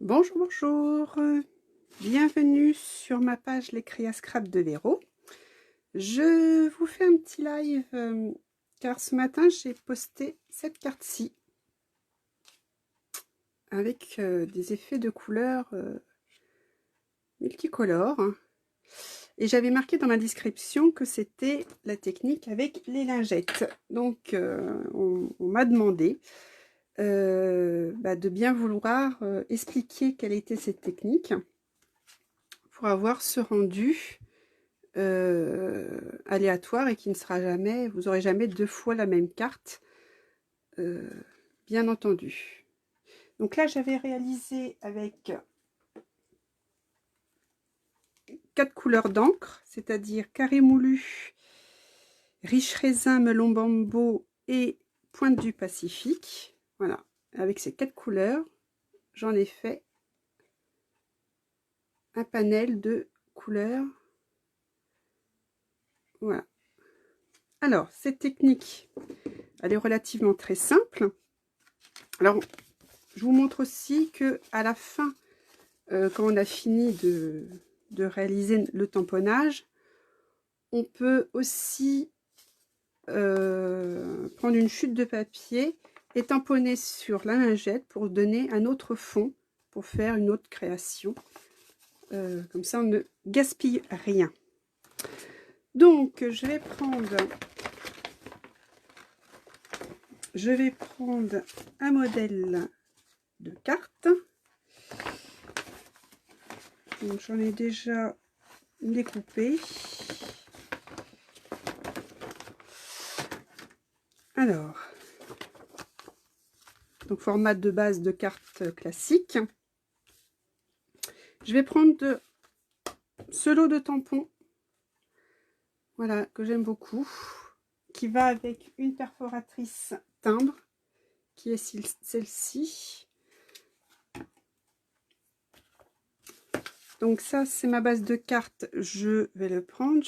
Bonjour, bonjour, bienvenue sur ma page Les Créas Scrap de Véro. Je vous fais un petit live car ce matin j'ai posté cette carte-ci avec des effets de couleurs multicolores et j'avais marqué dans ma description que c'était la technique avec les lingettes. Donc on m'a demandé de bien vouloir expliquer quelle était cette technique pour avoir ce rendu aléatoire et qui ne sera jamais, vous aurez jamais deux fois la même carte, bien entendu. Donc là j'avais réalisé avec 4 couleurs d'encre, c'est-à-dire carré moulu, riche raisin, melon bambo et pointe du Pacifique. Voilà, avec ces 4 couleurs, j'en ai fait un panel de couleurs. Voilà. Alors, cette technique, elle est relativement très simple. Alors, je vous montre aussi que à la fin, quand on a fini de réaliser le tamponnage, on peut aussi prendre une chute de papier et tamponner sur la lingette pour donner un autre fond, pour faire une autre création. Comme ça, on ne gaspille rien. Donc, je vais prendre un modèle de carte. Donc, j'en ai déjà découpé. Alors, donc format de base de carte classique. Je vais prendre ce lot de tampons, voilà, que j'aime beaucoup, qui va avec une perforatrice timbre, qui est celle-ci. Donc ça, c'est ma base de carte, je vais le prendre.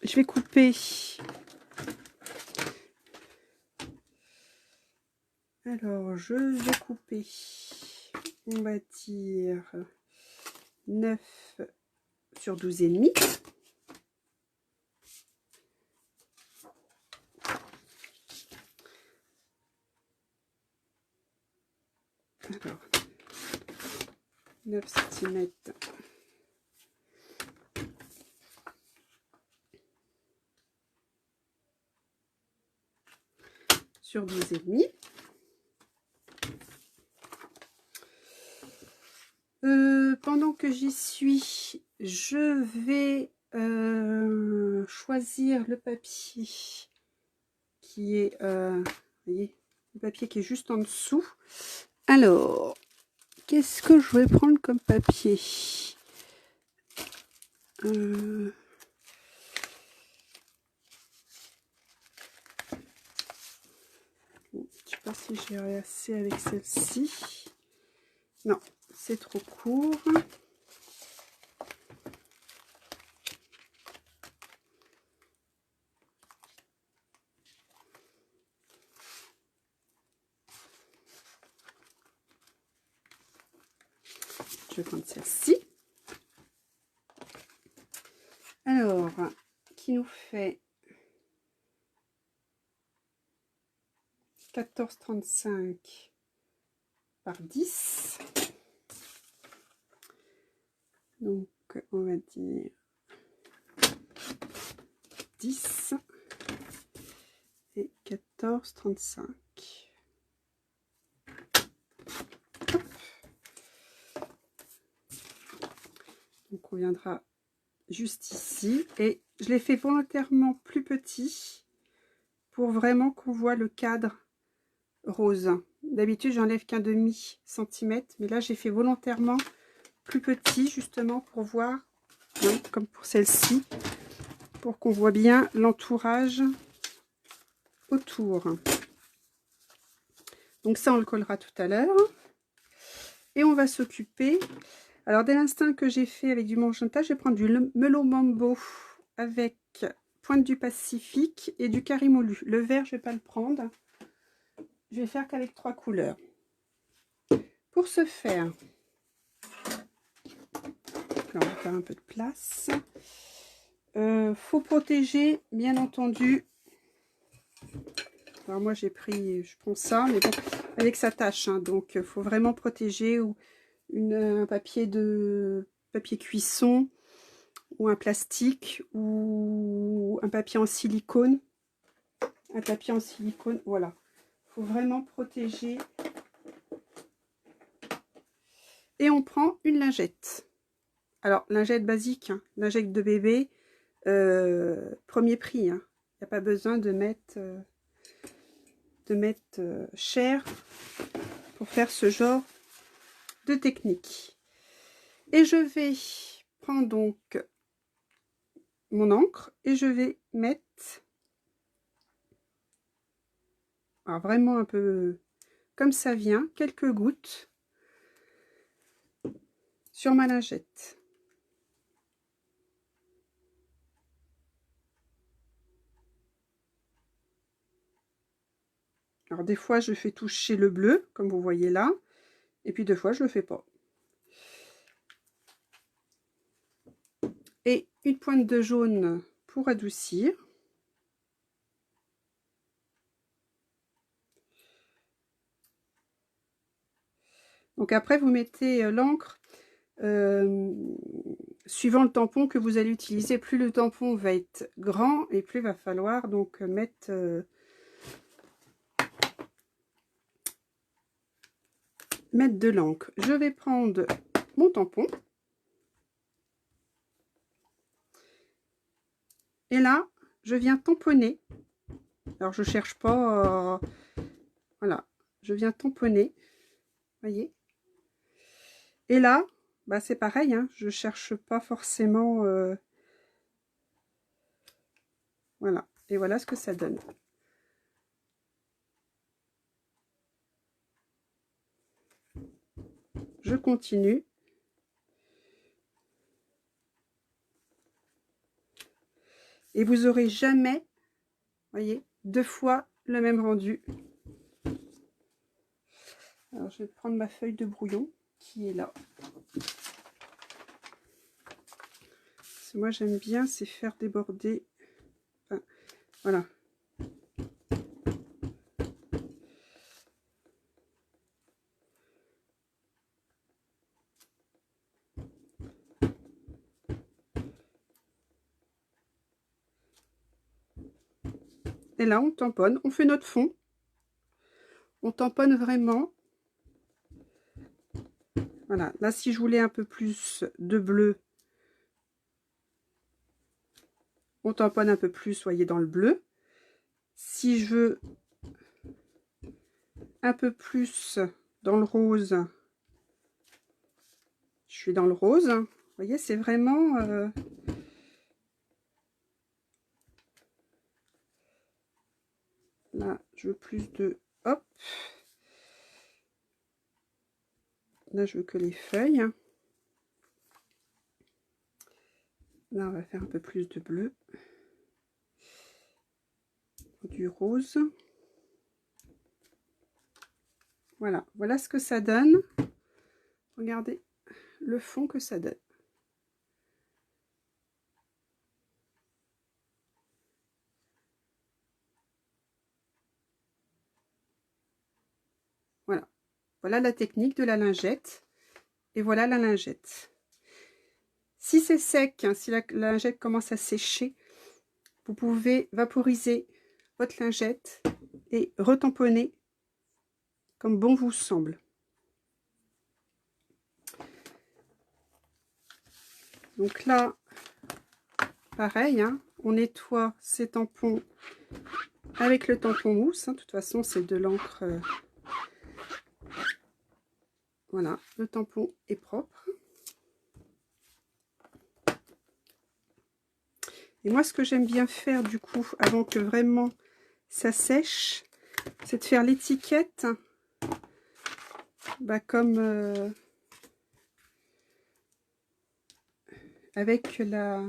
Je vais couper alors je vais couper, on va dire 9 sur 12,5. Alors 9 cm sur 12,5. Pendant que j'y suis, je vais choisir le papier qui est, vous voyez, le papier qui est juste en dessous. Alors, qu'est-ce que je vais prendre comme papier? Je ne sais pas si j'ai assez avec celle-ci. Non, c'est trop court. Je vais prendre celle-ci. Alors, qui nous fait 14,35 par 10. Donc, on va dire 10 et 14,35. Donc, on viendra juste ici. Et je l'ai fait volontairement plus petit pour vraiment qu'on voit le cadre rose. D'habitude, j'enlève qu'un demi centimètre, mais là, j'ai fait volontairement plus petit, justement, pour voir, hein, comme pour celle-ci, pour qu'on voit bien l'entourage autour. Donc ça, on le collera tout à l'heure. Et on va s'occuper... Alors, dès l'instant que j'ai fait avec du magenta, je vais prendre du melon bambo avec pointe du Pacifique et du carré moulu. Le vert, je ne vais pas le prendre. Je vais faire qu'avec 3 couleurs. Pour ce faire, là, on va faire un peu de place. Faut protéger, bien entendu. Alors moi j'ai pris, je prends ça, mais bon, avec sa tâche, hein, donc faut vraiment protéger, ou un papier cuisson, ou un plastique, ou un papier en silicone. Un papier en silicone, voilà. Faut vraiment protéger. Et on prend une lingette. Alors, lingette basique, hein, lingette de bébé, premier prix. Hein. Il n'y a pas besoin de mettre, cher pour faire ce genre de technique. Et je vais prendre donc mon encre et je vais mettre, alors vraiment un peu comme ça vient, quelques gouttes sur ma lingette. Alors des fois je fais toucher le bleu, comme vous voyez là, et puis des fois je le fais pas. Et une pointe de jaune pour adoucir. Donc après vous mettez l'encre suivant le tampon que vous allez utiliser. Plus le tampon va être grand et plus il va falloir donc mettre de l'encre. Je vais prendre mon tampon et là je viens tamponner. Alors je cherche pas, voilà, je viens tamponner, voyez. Et là bah, c'est pareil, hein, je cherche pas forcément, voilà, et voilà ce que ça donne. Je continue. Et vous aurez jamais, voyez, deux fois le même rendu. Alors je vais prendre ma feuille de brouillon qui est là. Parce que moi j'aime bien, c'est faire déborder. Enfin, voilà. Et là on tamponne, on fait notre fond. On tamponne vraiment. Voilà, là si je voulais un peu plus de bleu, on tamponne un peu plus, voyez, dans le bleu. Si je veux un peu plus dans le rose, je suis dans le rose. Vous voyez, c'est vraiment... là, je veux plus de... Hop. Là, je veux que les feuilles. Là, on va faire un peu plus de bleu. Du rose. Voilà, voilà ce que ça donne. Regardez le fond que ça donne. Voilà, voilà la technique de la lingette. Et voilà la lingette. Si c'est sec, hein, si la lingette commence à sécher, vous pouvez vaporiser votre lingette et retamponner comme bon vous semble. Donc là, pareil, hein, on nettoie ces tampons avec le tampon mousse. Hein, de toute façon, c'est de l'encre. Voilà, le tampon est propre. Et moi, ce que j'aime bien faire du coup, avant que vraiment ça sèche, c'est de faire l'étiquette bah, comme avec la...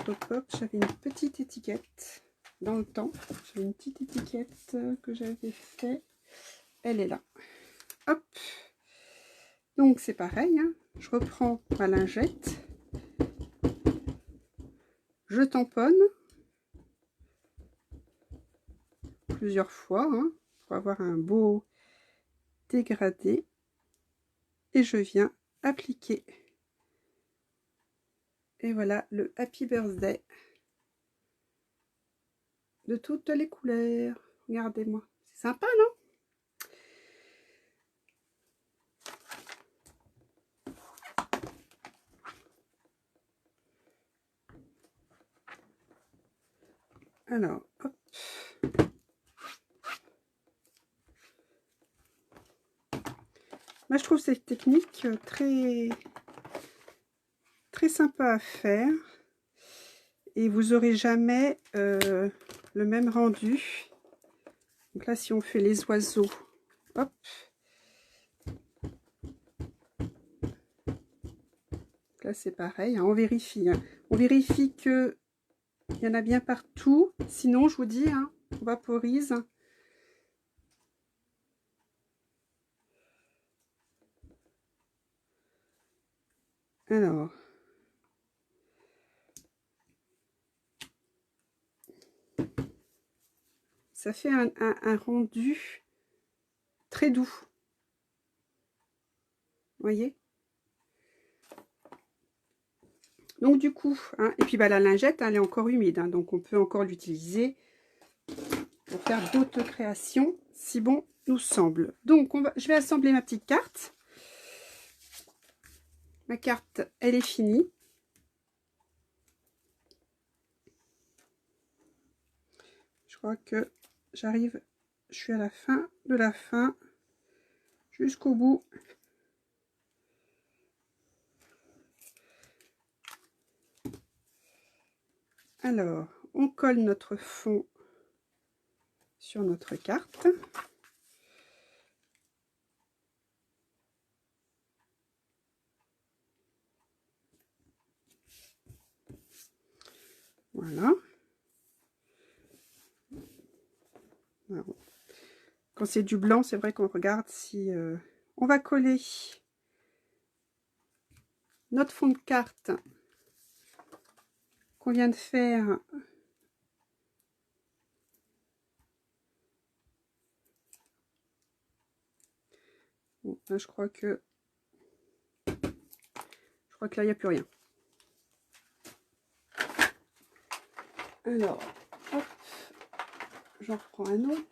Pop-up, j'avais une petite étiquette. dans le temps. J'ai une petite étiquette que j'avais fait. Elle est là. Hop. Donc c'est pareil, hein. Je reprends ma lingette. Je tamponne plusieurs fois hein, pour avoir un beau dégradé. Et je viens appliquer. Et voilà le Happy Birthday de toutes les couleurs. Regardez-moi. C'est sympa, non? Alors, hop. Moi, je trouve cette technique très sympa à faire. Et vous n'aurez jamais le même rendu. Donc là, si on fait les oiseaux, hop. Là, c'est pareil, hein, on vérifie. Hein. On vérifie que il y en a bien partout. Sinon, je vous dis, hein, on vaporise. Alors. Ça fait un rendu très doux. Vous voyez? Donc du coup, hein, et puis bah, la lingette, hein, elle est encore humide. Hein, donc on peut encore l'utiliser pour faire d'autres créations, si bon nous semble. Donc je vais assembler ma petite carte. Ma carte, elle est finie. Je crois que j'arrive, je suis à la fin de la fin, jusqu'au bout. Alors, on colle notre fond sur notre carte. Voilà. Alors, quand c'est du blanc, c'est vrai qu'on regarde si... on va coller notre fond de carte qu'on vient de faire. Bon, là, je crois que là, il n'y a plus rien. Alors, hop, j'en reprends un autre.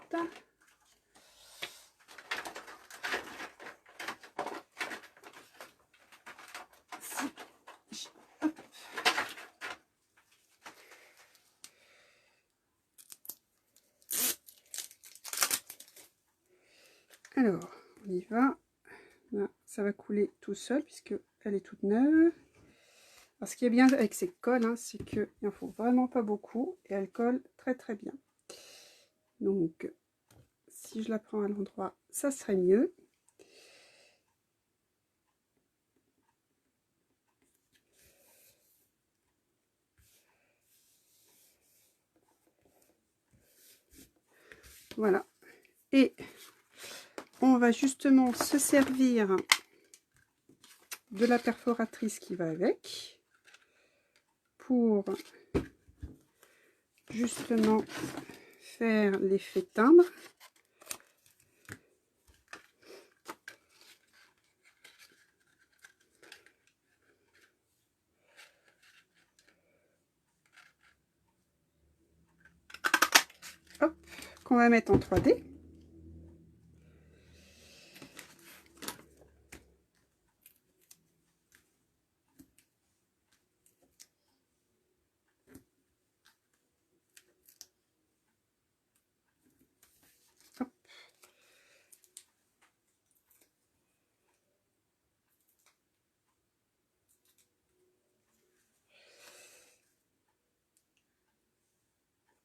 Hop. Alors, on y va. Là, ça va couler tout seul puisque elle est toute neuve. Alors, ce qui est bien avec ces colles, hein, c'est qu'il n'en faut vraiment pas beaucoup et elle colle très bien. Donc, si je la prends à l'endroit, ça serait mieux. Voilà. Et on va justement se servir de la perforatrice qui va avec pour justement faire l'effet timbre. Hop, qu'on va mettre en 3D. Hop.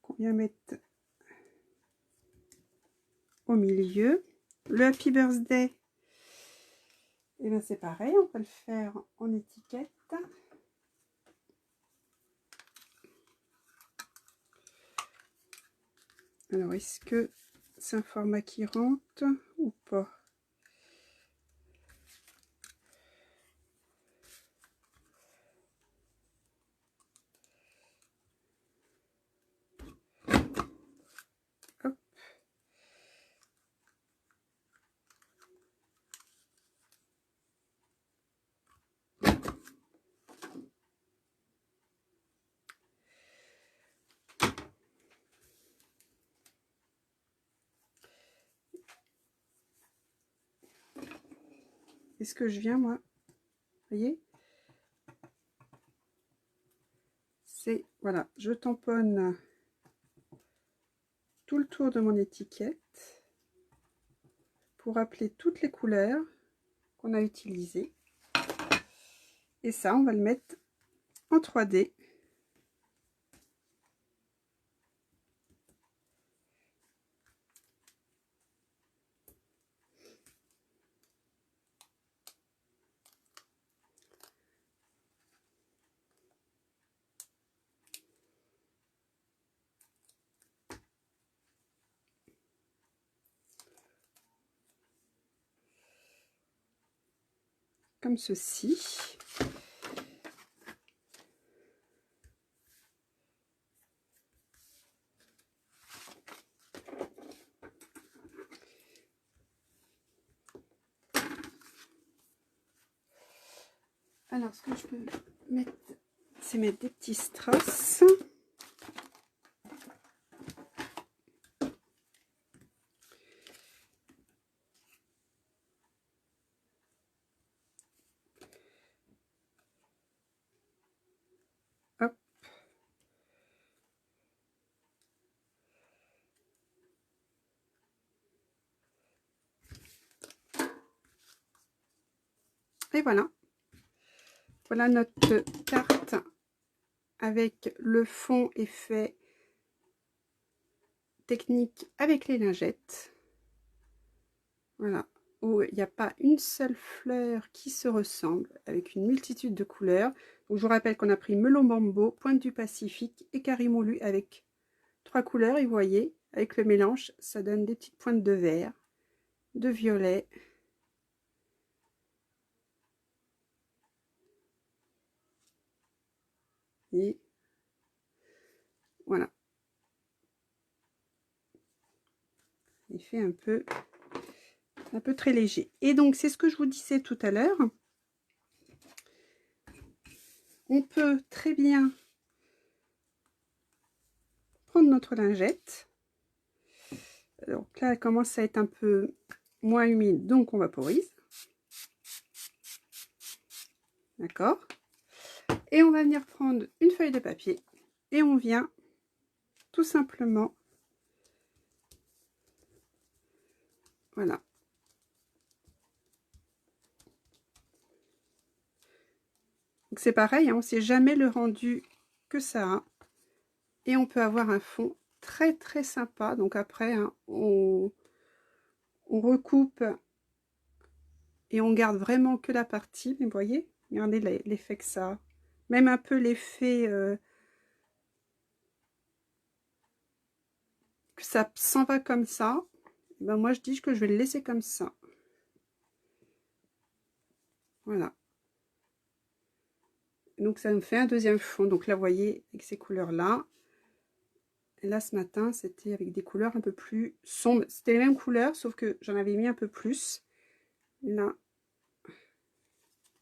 Qu'on vient mettre au milieu. Le Happy Birthday, et bien c'est pareil, on peut le faire en étiquette. Alors, est-ce que c'est un format qui rentre ou pas? Hop. Est-ce que je viens, moi? Vous voyez? C'est, voilà, je tamponne tout le tour de mon étiquette pour appeler toutes les couleurs qu'on a utilisées. Et ça, on va le mettre en 3D. Comme ceci. Alors, ce que je peux mettre, c'est mettre des petits strass. Hop. Et voilà. Voilà notre carte avec le fond effet technique avec les lingettes. Voilà, où il n'y a pas une seule fleur qui se ressemble, avec une multitude de couleurs. Donc, je vous rappelle qu'on a pris melon bambo, pointe du Pacifique et carimolu avec 3 couleurs. Et vous voyez, avec le mélange, ça donne des petites pointes de vert, de violet. Et voilà. Il fait un peu très léger. Et donc, c'est ce que je vous disais tout à l'heure. On peut très bien prendre notre lingette. Donc là, elle commence à être un peu moins humide, donc on vaporise. D'accord? Et on va venir prendre une feuille de papier et on vient tout simplement, voilà. Donc c'est pareil, hein, on ne sait jamais le rendu que ça a. Et on peut avoir un fond très très sympa. Donc après, hein, on recoupe et on garde vraiment que la partie. Mais vous voyez, regardez l'effet que ça a. Même un peu l'effet que ça s'en va comme ça. Et ben moi je dis que je vais le laisser comme ça. Voilà. Donc ça me fait un deuxième fond. Donc là, vous voyez, avec ces couleurs-là. Et là, ce matin, c'était avec des couleurs un peu plus sombres. C'était les mêmes couleurs, sauf que j'en avais mis un peu plus. Là.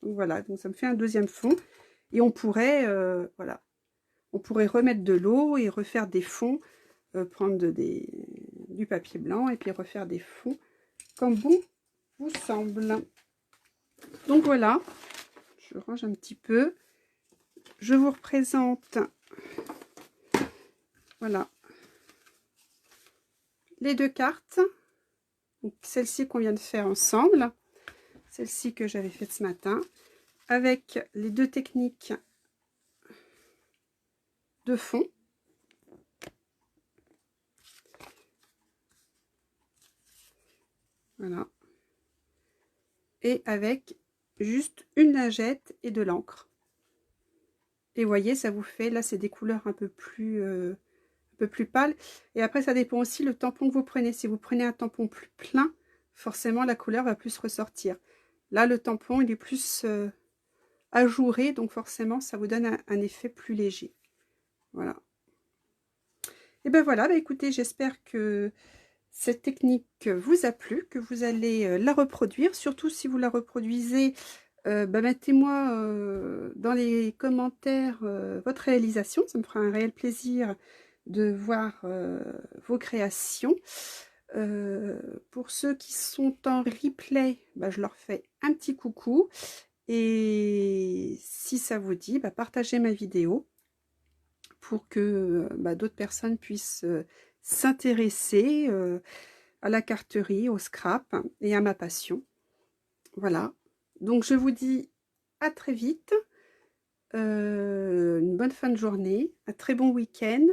Donc voilà, donc ça me fait un deuxième fond. Et on pourrait, voilà, on pourrait remettre de l'eau et refaire des fonds, prendre du papier blanc et puis refaire des fonds comme bon vous semble. Donc voilà, je range un petit peu. Je vous représente, voilà, les deux cartes. Donc celle-ci qu'on vient de faire ensemble, celle-ci que j'avais faite ce matin, avec les deux techniques de fond. Voilà. Et avec juste une lingette et de l'encre. Et vous voyez, ça vous fait, là c'est des couleurs un peu plus peu plus pâle. Et après, ça dépend aussi le tampon que vous prenez. Si vous prenez un tampon plus plein, forcément, la couleur va plus ressortir. Là, le tampon, il est plus ajouré, donc forcément, ça vous donne un effet plus léger. Voilà. Et ben voilà, bah écoutez, j'espère que cette technique vous a plu, que vous allez la reproduire. Surtout si vous la reproduisez, bah mettez-moi dans les commentaires votre réalisation. Ça me fera un réel plaisir de voir vos créations. Pour ceux qui sont en replay, bah, je leur fais un petit coucou. Et si ça vous dit, bah, partagez ma vidéo pour que bah, d'autres personnes puissent s'intéresser à la carterie, au scrap et à ma passion. Voilà. Donc je vous dis à très vite. Une bonne fin de journée, un très bon week-end.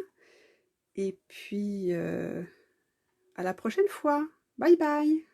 Et puis à la prochaine fois. Bye bye.